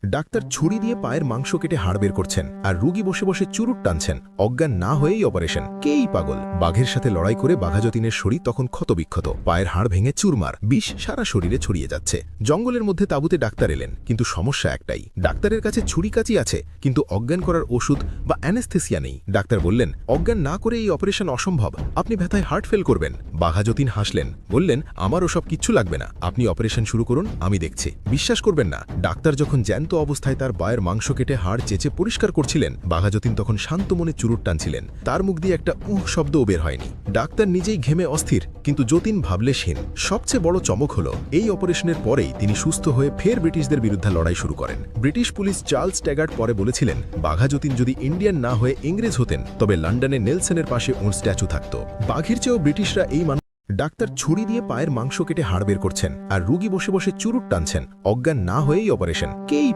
Doctor ছুরি দিয়ে পায়ের মাংস কেটে হাড় বের করছেন আর রুগী বসে বসে চুরুট টানছেন। অজ্ঞান না হয়েই অপারেশন। কেই পাগল? বাঘের সাথে লড়াই করে বাঘাযতীনের শরীর তখন ক্ষতবিক্ষত, পায়ের হাড় ভেঙে চুরমার, বিষ সারা শরীরে ছড়িয়ে যাচ্ছে। জঙ্গলের মধ্যে তাঁবুতে ডাক্তার এলেন, কিন্তু সমস্যা একটাই, ডাক্তারের কাছে ছুরি কাঁচি আছে কিন্তু অজ্ঞান করার ওষুধ বা অ্যানেস্থেসিয়া নেই। ডাক্তার বললেন, অজ্ঞান না করে এই অপারেশন অসম্ভব, আপনি ব্যথায় হার্ট ফেল করবেন। বাঘাযতীন হাসলেন, বললেন, আমার ওসব কিচ্ছু লাগবে না, আপনি অপারেশন শুরু করুন, আমি দেখছি। বিশ্বাস করবেন না, ডাক্তার যখন জ্যান্ত অবস্থায় তার পায়ের মাংস কেটে হাড় চেঁচে পরিষ্কার করছিলেন, বাঘাযতীন তখন শান্ত মনে চুরুট টানছিলেন। তার মুখ দিয়ে একটা শব্দও বের হয়নি। ডাক্তার নিজেই ঘেমে অস্থির, কিন্তু যতীন ভাবলেশহীন। সবচেয়ে বড় চমক হলো, এই অপারেশনের পরেই তিনি সুস্থ হয়ে ফের ব্রিটিশদের বিরুদ্ধে লড়াই শুরু করেন। ব্রিটিশ পুলিশ চার্লস ট্যাগার্ট পরে বলেছিলেন, বাঘাযতীন যদি ইন্ডিয়ান না হয়ে ইংরেজ হতেন তবে লন্ডনে নেলসনের পাশে ওর স্ট্যাচু থাকত। বাঘের চেয়েও ব্রিটিশরা এই ডাক্তার ছুরি দিয়ে পায়ের মাংস কেটে হাড় বের করছেন আর রুগী বসে বসে চুরুট টানছেন। অজ্ঞান না হয়েই অপারেশন। কেই